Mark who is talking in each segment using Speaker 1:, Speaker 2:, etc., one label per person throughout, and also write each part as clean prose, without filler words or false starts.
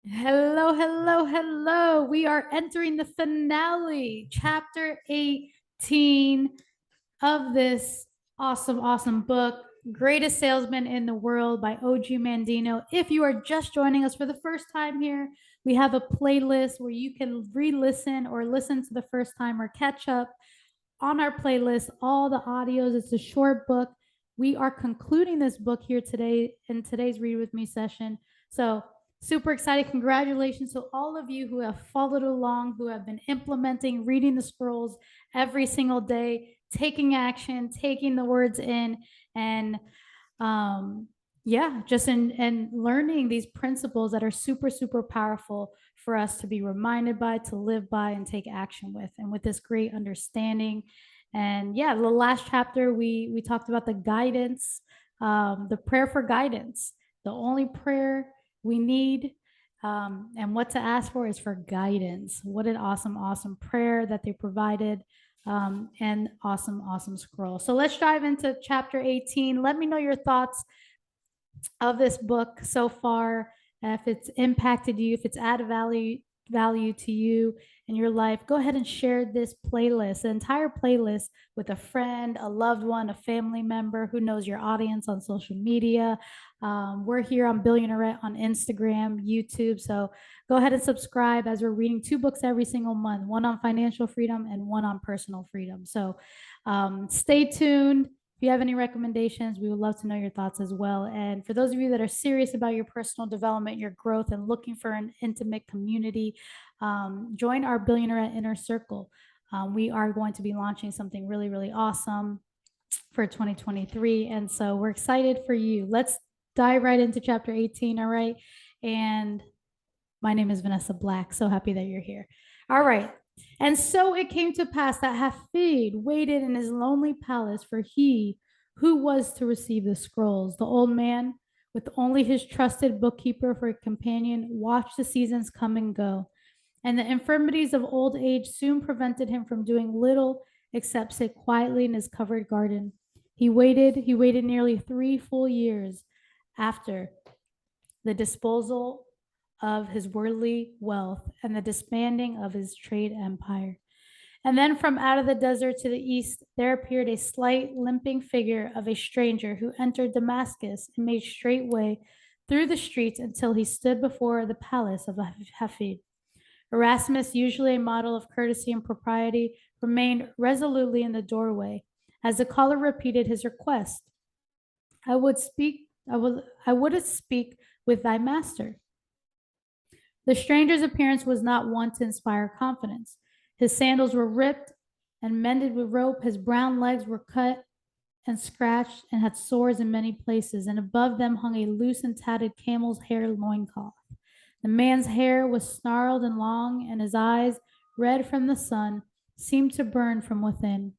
Speaker 1: Hello, hello, hello. We are entering the finale, chapter 18 of this awesome book, Greatest Salesman in the World by OG Mandino. If you are just joining us for the first time here, we have a playlist where you can re-listen or listen to the first time or catch up on our playlist, all the audios. It's a short book. We are concluding this book here today in today's Read With Me session. So super excited. Congratulations to all of you who have followed along, who have been implementing, reading the scrolls every single day, taking action, taking the words in, and just in learning these principles that are super powerful for us to be reminded by, to live by, and take action with, and with this great understanding. And yeah, the last chapter we talked about the guidance, the prayer for guidance. The only prayer we need and what to ask for is for guidance. What an awesome prayer that they provided. And awesome scroll. So let's dive into chapter 18. Let me know your thoughts of this book so far, if it's impacted you, if it's added value to you in your life. Go ahead and share this playlist, the entire playlist, with a friend, a loved one, a family member who knows your audience on social media. We're here on Billionaire on Instagram, YouTube. So go ahead and subscribe, as we're reading 2 books every single month, one on financial freedom and one on personal freedom. So stay tuned. If you have any recommendations, we would love to know your thoughts as well. And for those of you that are serious about your personal development, your growth, and looking for an intimate community, join our Billionaire Inner Circle. We are going to be launching something really awesome for 2023. And so we're excited for you. Let's dive right into chapter 18. All right. And my name is Vanessa Black. So happy that you're here. All right. And so it came to pass that Hafid waited in his lonely palace for he who was to receive the scrolls. The old man, with only his trusted bookkeeper for a companion, watched the seasons come and go. And the infirmities of old age soon prevented him from doing little except sit quietly in his covered garden. He waited nearly 3 full years after the disposal of his worldly wealth and the disbanding of his trade empire. And then from out of the desert to the east, there appeared a slight, limping figure of a stranger who entered Damascus and made straight way through the streets until he stood before the palace of Hafid. Erasmus, usually a model of courtesy and propriety, remained resolutely in the doorway as the caller repeated his request. I would speak with thy master. The stranger's appearance was not one to inspire confidence. His sandals were ripped and mended with rope. His brown legs were cut and scratched and had sores in many places, and above them hung a loose and tattered camel's hair loincloth. The man's hair was snarled and long, and his eyes, red from the sun, seemed to burn from within.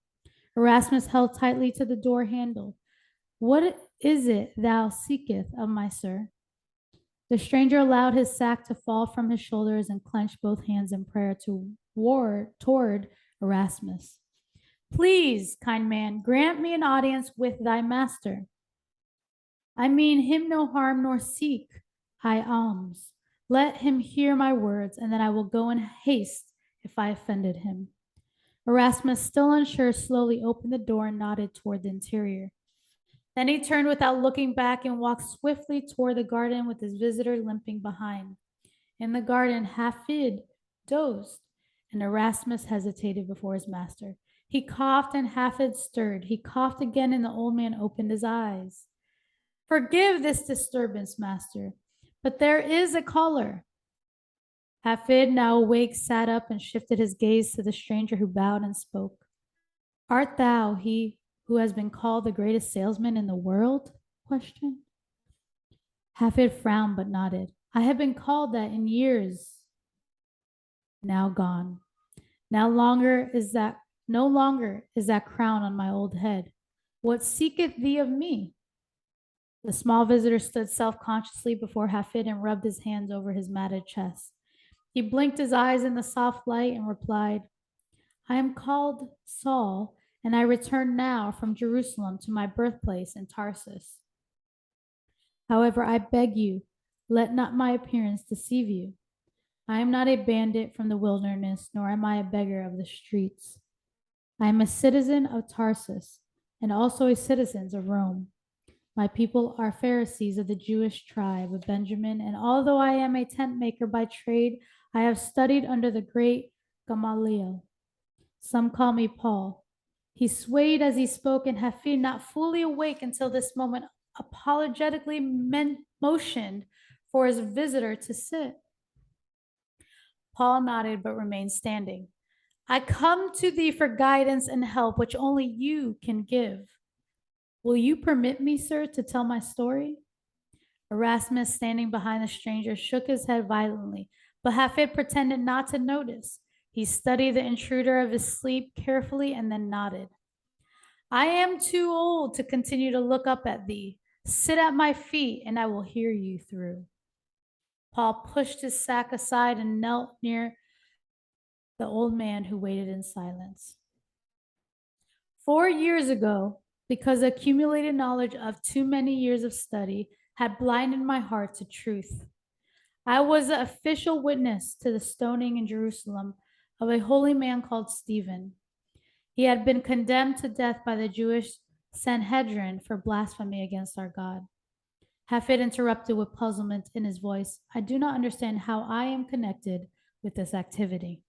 Speaker 1: Erasmus held tightly to the door handle. What is it thou seekest of my sir? The stranger allowed his sack to fall from his shoulders and clenched both hands in prayer toward Erasmus. Please, kind man, grant me an audience with thy master. I mean him no harm nor seek high alms. Let him hear my words, and then I will go in haste if I offended him. Erasmus, still unsure, slowly opened the door and nodded toward the interior. Then he turned without looking back and walked swiftly toward the garden with his visitor limping behind. In the garden, Hafid dozed, and Erasmus hesitated before his master. He coughed, and Hafid stirred. He coughed again, and the old man opened his eyes. Forgive this disturbance, master, but there is a caller. Hafid, now awake, sat up and shifted his gaze to the stranger, who bowed and spoke. Art thou he who has been called the greatest salesman in the world? Question. Hafid frowned but nodded. I have been called that in years now gone. No longer is that crown on my old head. What seeketh thee of me? The small visitor stood self-consciously before Hafid and rubbed his hands over his matted chest. He blinked his eyes in the soft light and replied, I am called Saul, and I return now from Jerusalem to my birthplace in Tarsus. However, I beg you, let not my appearance deceive you. I am not a bandit from the wilderness, nor am I a beggar of the streets. I am a citizen of Tarsus, and also a citizen of Rome. My people are Pharisees of the Jewish tribe of Benjamin, and although I am a tent maker by trade, I have studied under the great Gamaliel. Some call me Paul. He swayed as he spoke, and Hafi, not fully awake until this moment, apologetically motioned for his visitor to sit. Paul nodded but remained standing. I come to thee for guidance and help, which only you can give. Will you permit me, sir, to tell my story? Erasmus, standing behind the stranger, shook his head violently, but Hafid pretended not to notice. He studied the intruder of his sleep carefully and then nodded. I am too old to continue to look up at thee. Sit at my feet, and I will hear you through. Paul pushed his sack aside and knelt near the old man who waited in silence. 4 years ago, because the accumulated knowledge of too many years of study had blinded my heart to truth, I was the official witness to the stoning in Jerusalem of a holy man called Stephen. He had been condemned to death by the Jewish Sanhedrin for blasphemy against our God. Hafid interrupted with puzzlement in his voice. I do not understand how I am connected with this activity.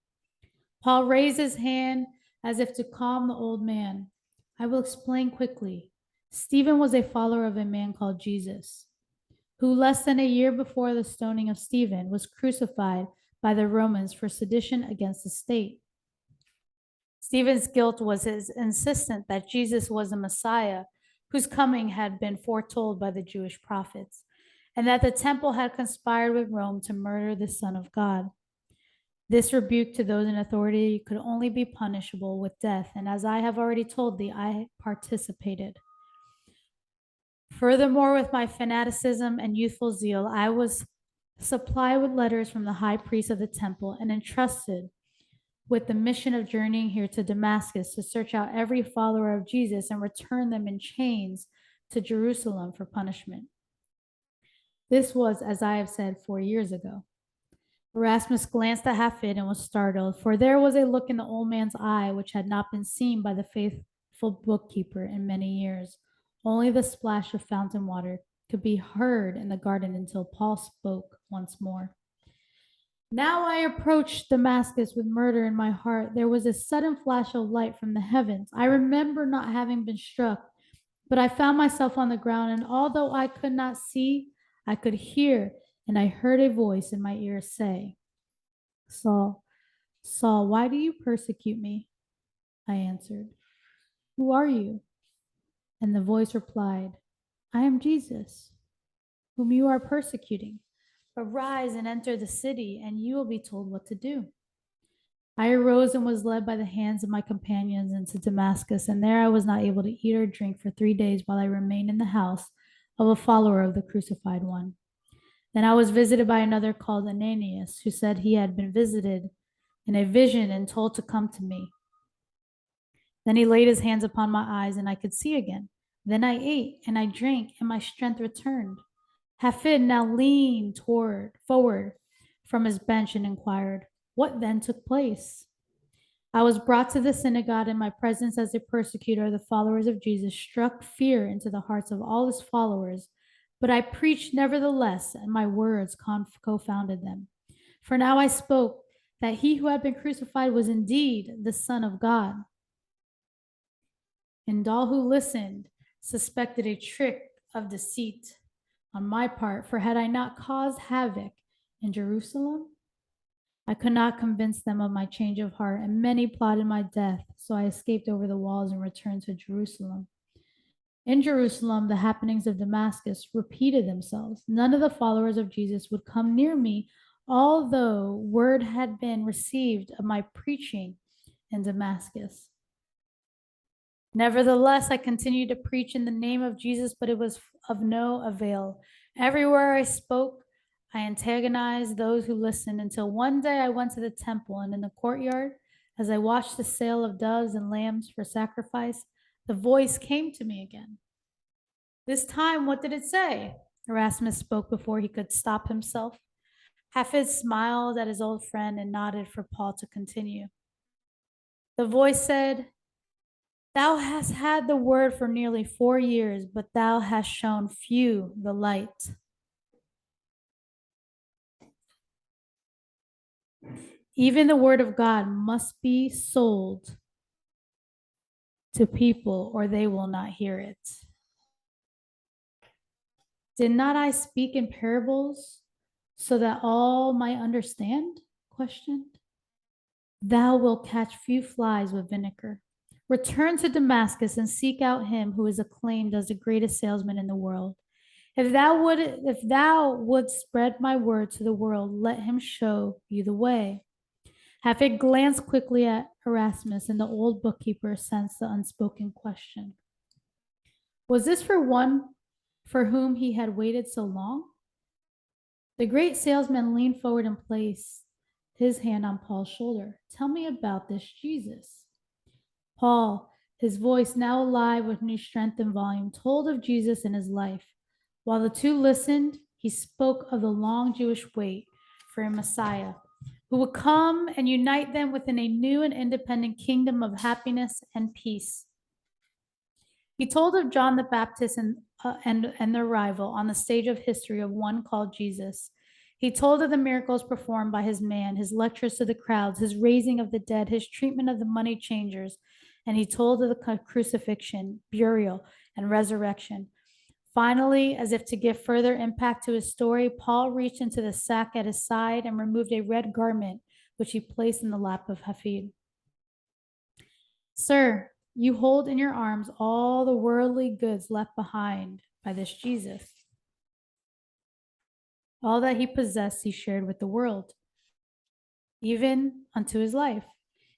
Speaker 1: Paul raised his hand as if to calm the old man. I will explain quickly. Stephen was a follower of a man called Jesus, who less than a year before the stoning of Stephen was crucified by the Romans for sedition against the state. Stephen's guilt was his insistence that Jesus was the Messiah, whose coming had been foretold by the Jewish prophets, and that the temple had conspired with Rome to murder the Son of God. This rebuke to those in authority could only be punishable with death, and as I have already told thee, I participated. Furthermore, with my fanaticism and youthful zeal, I was supplied with letters from the high priest of the temple and entrusted with the mission of journeying here to Damascus to search out every follower of Jesus and return them in chains to Jerusalem for punishment. This was, as I have said, 4 years ago. Erasmus glanced at Hafid and was startled, for there was a look in the old man's eye which had not been seen by the faithful bookkeeper in many years. Only the splash of fountain water could be heard in the garden until Paul spoke once more. Now I approached Damascus with murder in my heart. There was a sudden flash of light from the heavens. I remember not having been struck, but I found myself on the ground, and although I could not see, I could hear, and I heard a voice in my ear say, Saul, Saul, why do you persecute me? I answered, Who are you? And the voice replied, I am Jesus, whom you are persecuting. But rise and enter the city, and you will be told what to do. I arose and was led by the hands of my companions into Damascus, and there I was not able to eat or drink for 3 days while I remained in the house of a follower of the crucified one. Then I was visited by another called Ananias, who said he had been visited in a vision and told to come to me. Then he laid his hands upon my eyes, and I could see again. Then I ate and I drank, and my strength returned. Hafid now leaned forward from his bench and inquired, What then took place? I was brought to the synagogue, and my presence as a persecutor of the followers of Jesus struck fear into the hearts of all his followers. But I preached nevertheless, and my words confounded them. For now I spoke that he who had been crucified was indeed the Son of God. And all who listened suspected a trick of deceit on my part, for had I not caused havoc in Jerusalem, I could not convince them of my change of heart, and many plotted my death, so I escaped over the walls and returned to Jerusalem. In Jerusalem, the happenings of Damascus repeated themselves. None of the followers of Jesus would come near me, although word had been received of my preaching in Damascus. Nevertheless, I continued to preach in the name of Jesus, but it was of no avail. Everywhere I spoke, I antagonized those who listened until one day I went to the temple, and in the courtyard, as I watched the sale of doves and lambs for sacrifice, the voice came to me again. This time, what did it say? Erasmus spoke before he could stop himself. Hafid smiled at his old friend and nodded for Paul to continue. The voice said, "Thou hast had the word for nearly 4 years, but thou hast shown few the light. Even the word of God must be sold to people or they will not hear it. Did not I speak in parables so that all might understand?" Questioned. "Thou wilt catch few flies with vinegar. Return to Damascus and seek out him who is acclaimed as the greatest salesman in the world. If thou would spread my word to the world, let him show you the way." Hafid glanced quickly at Erasmus, and the old bookkeeper sensed the unspoken question. Was this for one for whom he had waited so long? The great salesman leaned forward and placed his hand on Paul's shoulder. "Tell me about this Jesus." Paul, his voice now alive with new strength and volume, told of Jesus and his life. While the two listened, he spoke of the long Jewish wait for a Messiah who would come and unite them within a new and independent kingdom of happiness and peace. He told of John the Baptist and the arrival on the stage of history of one called Jesus. He told of the miracles performed by his man, his lectures to the crowds, his raising of the dead, his treatment of the money changers, and he told of the crucifixion, burial, and resurrection. Finally, as if to give further impact to his story, Paul reached into the sack at his side and removed a red garment, which he placed in the lap of Hafid. "Sir, you hold in your arms all the worldly goods left behind by this Jesus. All that he possessed, he shared with the world, even unto his life.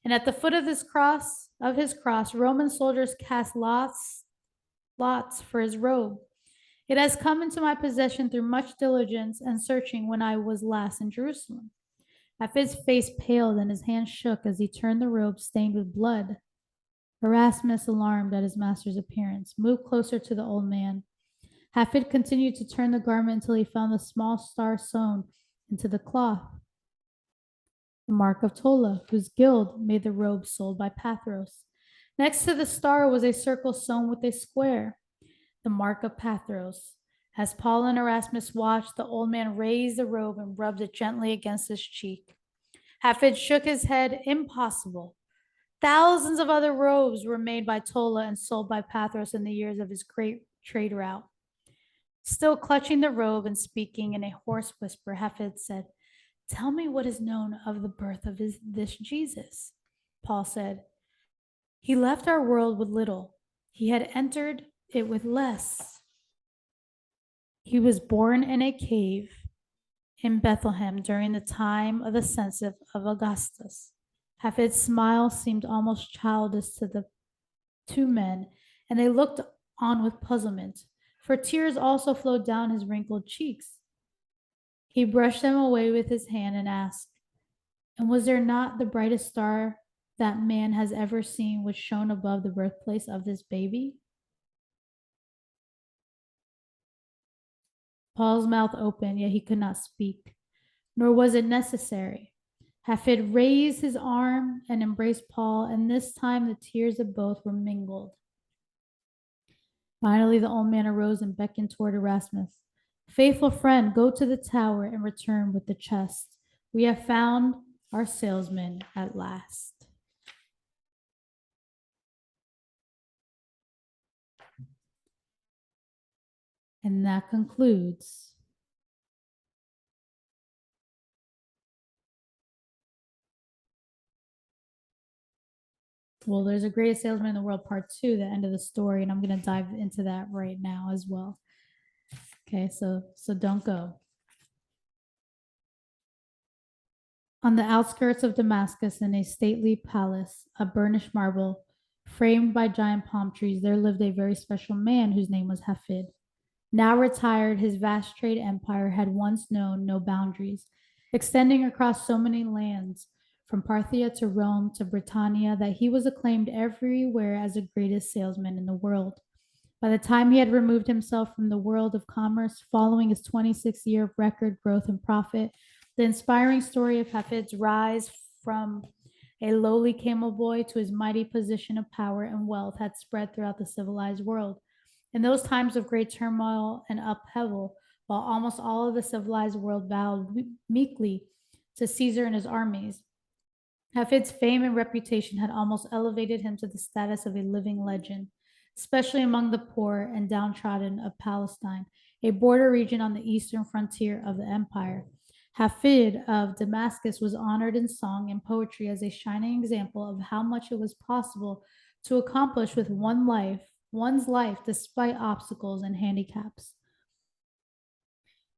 Speaker 1: And at the foot of his cross, Roman soldiers cast lots for his robe. It has come into my possession through much diligence and searching when I was last in Jerusalem." Hafid's face paled and his hand shook as he turned the robe stained with blood. Erasmus, alarmed at his master's appearance, moved closer to the old man. Hafid continued to turn the garment until he found the small star sewn into the cloth, the mark of Tola, whose guild made the robe sold by Pathros. Next to the star was a circle sewn with a square, the mark of Pathros. As Paul and Erasmus watched, the old man raised the robe and rubbed it gently against his cheek. Hafid shook his head. Impossible. Thousands of other robes were made by Tola and sold by Pathros in the years of his great trade route. Still clutching the robe and speaking in a hoarse whisper, Hafid said, "Tell me what is known of the birth of this Jesus." Paul said, "He left our world with little. He had entered it with less. He was born in a cave in Bethlehem during the time of the census of Augustus." Hafid's smile seemed almost childish to the two men, and they looked on with puzzlement, for tears also flowed down his wrinkled cheeks. He brushed them away with his hand and asked, "And was there not the brightest star that man has ever seen which shone above the birthplace of this baby?" Paul's mouth opened, yet he could not speak, nor was it necessary. Hafid raised his arm and embraced Paul, and this time the tears of both were mingled. Finally, the old man arose and beckoned toward Erasmus. "Faithful friend, go to the tower and return with the chest. We have found our salesman at last." And that concludes well, there's a Greatest Salesman in the World Part 2, the end of the story, and I'm going to dive into that right now as well. Okay, so don't go. On the outskirts of Damascus, in a stately palace of burnished marble, framed by giant palm trees, there lived a very special man whose name was Hafid. Now retired, his vast trade empire had once known no boundaries, extending across so many lands, from Parthia to Rome to Britannia, that he was acclaimed everywhere as the greatest salesman in the world. By the time he had removed himself from the world of commerce, following his 26th year of record growth and profit, The inspiring story of Hafid's rise from a lowly camel boy to his mighty position of power and wealth had spread throughout the civilized world. In those times of great turmoil and upheaval, while almost all of the civilized world bowed meekly to Caesar and his armies, Hafid's fame and reputation had almost elevated him to the status of a living legend, especially among the poor and downtrodden of Palestine, a border region on the eastern frontier of the empire. Hafid of Damascus was honored in song and poetry as a shining example of how much it was possible to accomplish with one's life despite obstacles and handicaps.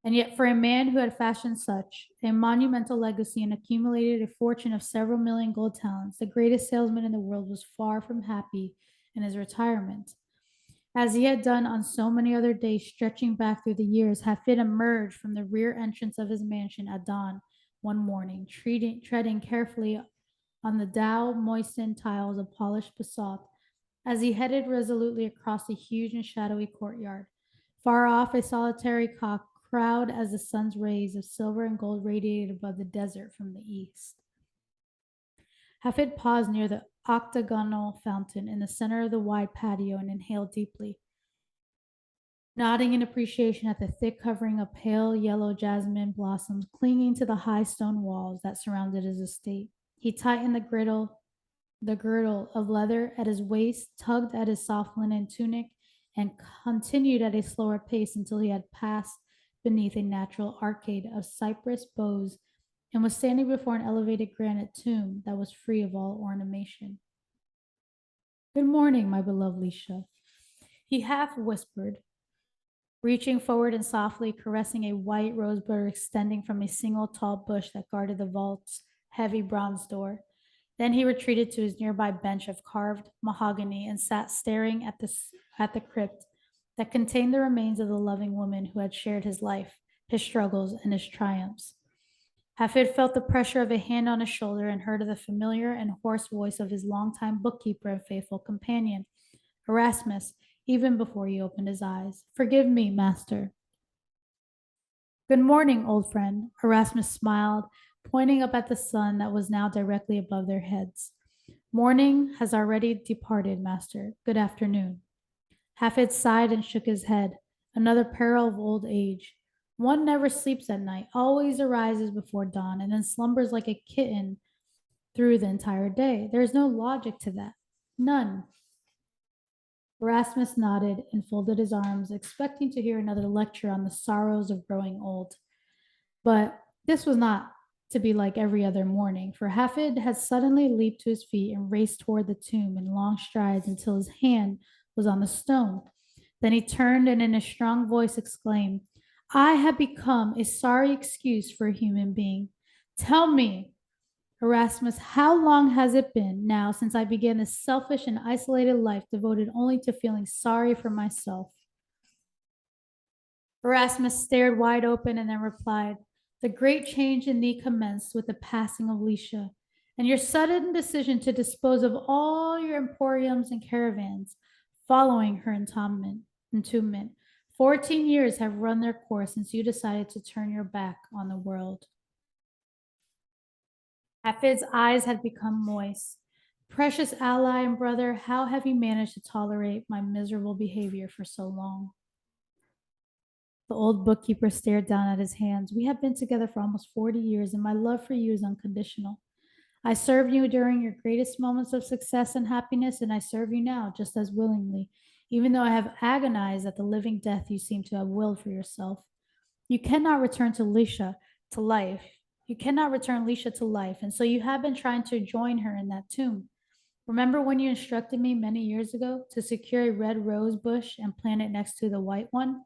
Speaker 1: And yet, for a man who had fashioned such a monumental legacy and accumulated a fortune of several million gold talents, the greatest salesman in the world was far from happy in his retirement. As he had done on so many other days stretching back through the years, Hafid emerged from the rear entrance of his mansion at dawn one morning, treading carefully on the moistened tiles of polished basalt as he headed resolutely across a huge and shadowy courtyard. Far off, a solitary cock crowed as the sun's rays of silver and gold radiated above the desert from the east. Hafid paused near the octagonal fountain in the center of the wide patio and inhaled deeply, nodding in appreciation at the thick covering of pale yellow jasmine blossoms clinging to the high stone walls that surrounded his estate. He tightened the girdle of leather at his waist, tugged at his soft linen tunic, and continued at a slower pace until he had passed beneath a natural arcade of cypress boughs and was standing before an elevated granite tomb that was free of all ornamentation. Good morning, my beloved Lisha, he half whispered, reaching forward and softly caressing a white rosebud extending from a single tall bush that guarded the vault's heavy bronze door. Then he retreated to his nearby bench of carved mahogany and sat staring at the crypt that contained the remains of the loving woman who had shared his life, his struggles, and his triumphs. Hafid felt the pressure of a hand on his shoulder and heard the familiar and hoarse voice of his longtime bookkeeper and faithful companion, Erasmus, even before he opened his eyes. Forgive me, master. Good morning, old friend. Erasmus smiled, pointing up at the sun that was now directly above their heads. Morning has already departed, master. Good afternoon. Hafid sighed and shook his head. Another peril of old age. One never sleeps at night, always arises before dawn, and then slumbers like a kitten through the entire day. There is no logic to that. None. Erasmus nodded and folded his arms, expecting to hear another lecture on the sorrows of growing old. But this was not to be like every other morning, for Hafid had suddenly leaped to his feet and raced toward the tomb in long strides until his hand was on the stone. Then he turned and in a strong voice exclaimed, I have become a sorry excuse for a human being. Tell me, Erasmus, how long has it been now since I began this selfish and isolated life devoted only to feeling sorry for myself? Erasmus stared wide open and then replied, The great change in thee commenced with the passing of Lycia, and your sudden decision to dispose of all your emporiums and caravans following her entombment. 14 years have run their course since you decided to turn your back on the world. Hafid's eyes had become moist. Precious ally and brother, how have you managed to tolerate my miserable behavior for so long? The old bookkeeper stared down at his hands. We have been together for almost 40 years, and my love for you is unconditional. I served you during your greatest moments of success and happiness, and I serve you now just as willingly, even though I have agonized at the living death you seem to have willed for yourself. You cannot return to Lisha to life. You cannot return Lisha to life, and so you have been trying to join her in that tomb. Remember when you instructed me many years ago to secure a red rose bush and plant it next to the white one?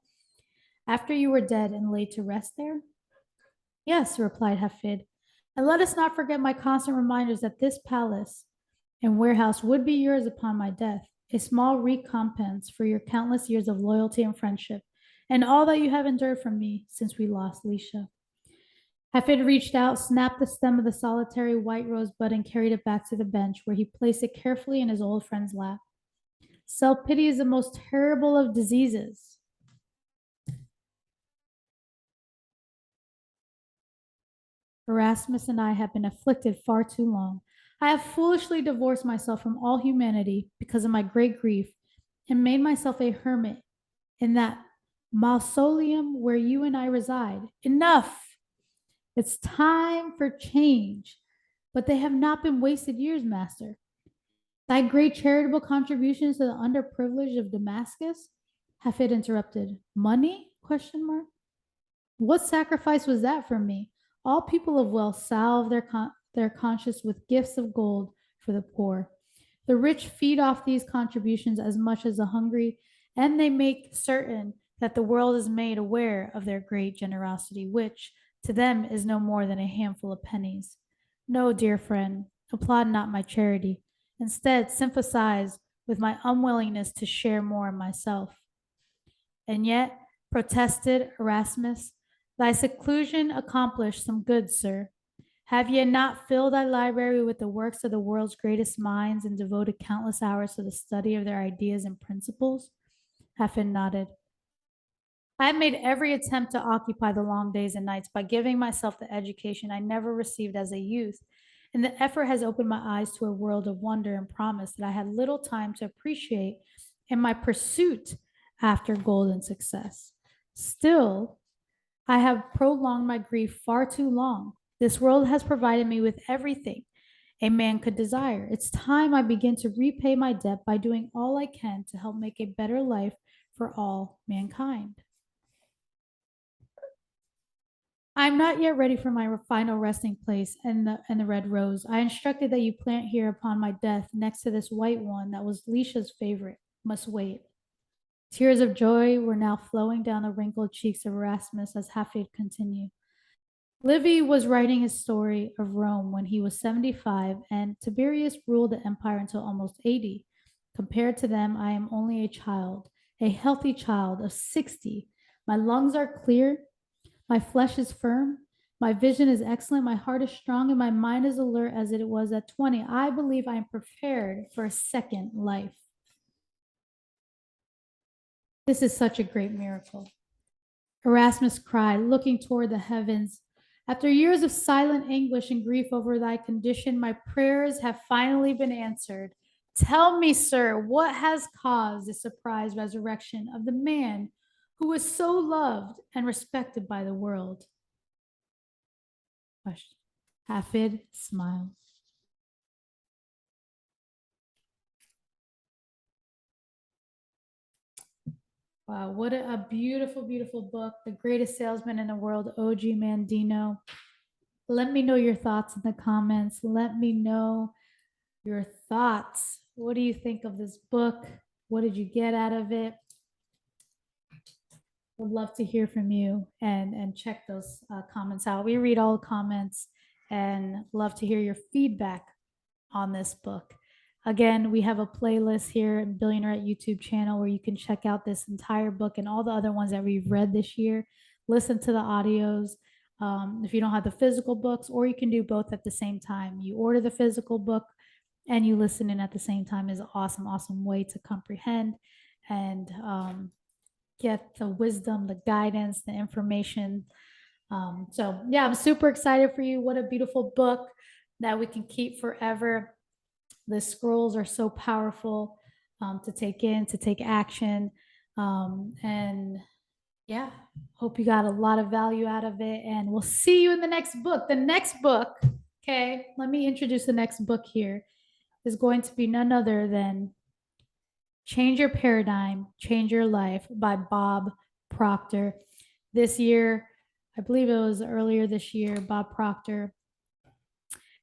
Speaker 1: After you were dead and laid to rest there? Yes, replied Hafid. And let us not forget my constant reminders that this palace and warehouse would be yours upon my death, a small recompense for your countless years of loyalty and friendship, and all that you have endured from me since we lost Lisha. Hafid reached out, snapped the stem of the solitary white rosebud, and carried it back to the bench, where he placed it carefully in his old friend's lap. Self-pity is the most terrible of diseases. Erasmus and I have been afflicted far too long. I have foolishly divorced myself from all humanity because of my great grief and made myself a hermit in that mausoleum where you and I reside. Enough! It's time for change. But they have not been wasted years, Master. Thy great charitable contributions to the underprivileged of Damascus? Hafid interrupted. Money? Question mark. What sacrifice was that for me? All people of wealth salve their conscience with gifts of gold for the poor. The rich feed off these contributions as much as the hungry, and they make certain that the world is made aware of their great generosity, which to them is no more than a handful of pennies. No, dear friend, applaud not my charity. Instead, sympathize with my unwillingness to share more myself. And yet, protested Erasmus, thy seclusion accomplished some good, sir. Have ye not filled thy library with the works of the world's greatest minds and devoted countless hours to the study of their ideas and principles? Hafen nodded. I have made every attempt to occupy the long days and nights by giving myself the education I never received as a youth, and the effort has opened my eyes to a world of wonder and promise that I had little time to appreciate in my pursuit after golden success. Still, I have prolonged my grief far too long. This world has provided me with everything a man could desire. It's time I begin to repay my debt by doing all I can to help make a better life for all mankind. I'm not yet ready for my final resting place in the red rose. I instructed that you plant here upon my death next to this white one that was Leisha's favorite. Must wait. Tears of joy were now flowing down the wrinkled cheeks of Erasmus as Hafid continued. Livy was writing his story of Rome when he was 75, and Tiberius ruled the empire until almost 80. Compared to them, I am only a child, a healthy child of 60. My lungs are clear, my flesh is firm, my vision is excellent, my heart is strong, and my mind is alert as it was at 20. I believe I am prepared for a second life. This is such a great miracle. Erasmus cried, looking toward the heavens. After years of silent anguish and grief over thy condition, my prayers have finally been answered. Tell me, sir, what has caused the surprise resurrection of the man who was so loved and respected by the world? Question. Hafid smiled. Wow, what a beautiful, beautiful book. The Greatest Salesman in the World, O.G. Mandino. Let me know your thoughts in the comments. Let me know your thoughts. What do you think of this book? What did you get out of it? Would love to hear from you and check those comments out. We read all the comments and love to hear your feedback on this book. Again, we have a playlist here in Billionaire YouTube channel where you can check out this entire book and all the other ones that we've read this year. Listen to the audios. If you don't have the physical books, or you can do both at the same time. You order the physical book and you listen in at the same time is an awesome, awesome way to comprehend and get the wisdom, the guidance, the information. So yeah, I'm super excited for you. What a beautiful book that we can keep forever. The scrolls are so powerful to take in, to take action. And yeah, hope you got a lot of value out of it. And we'll see you in the next book. The next book, okay, let me introduce the next book here, is going to be none other than Change Your Paradigm, Change Your Life by Bob Proctor. This year, I believe it was earlier this year, Bob Proctor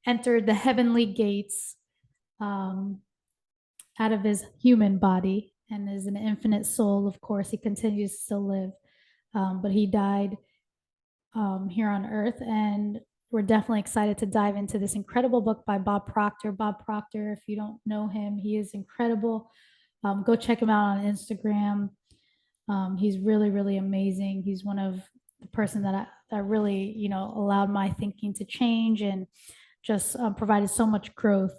Speaker 1: entered the heavenly gates out of his human body and is an infinite soul. Of course, he continues to still live, but he died here on earth, and we're definitely excited to dive into this incredible book by Bob Proctor. Bob Proctor, if you don't know him, he is incredible. Go check him out on Instagram. He's really, really amazing. He's one of the person that really, allowed my thinking to change and just provided so much growth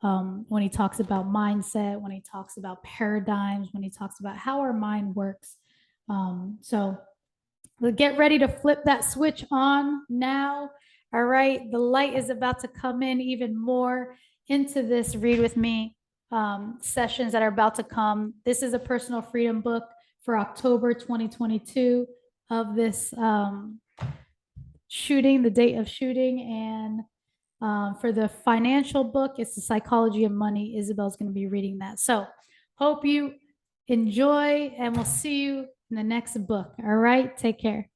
Speaker 1: when he talks about mindset, when he talks about paradigms, when he talks about how our mind works. So get ready to flip that switch on now. All right, the light is about to come in even more into this Read With Me sessions that are about to come. This is a personal freedom book for October 2022 of this shooting, the date of shooting. And for the financial book, it's the psychology of money. Isabel's going to be reading that. So hope you enjoy, and we'll see you in the next book. All right, take care.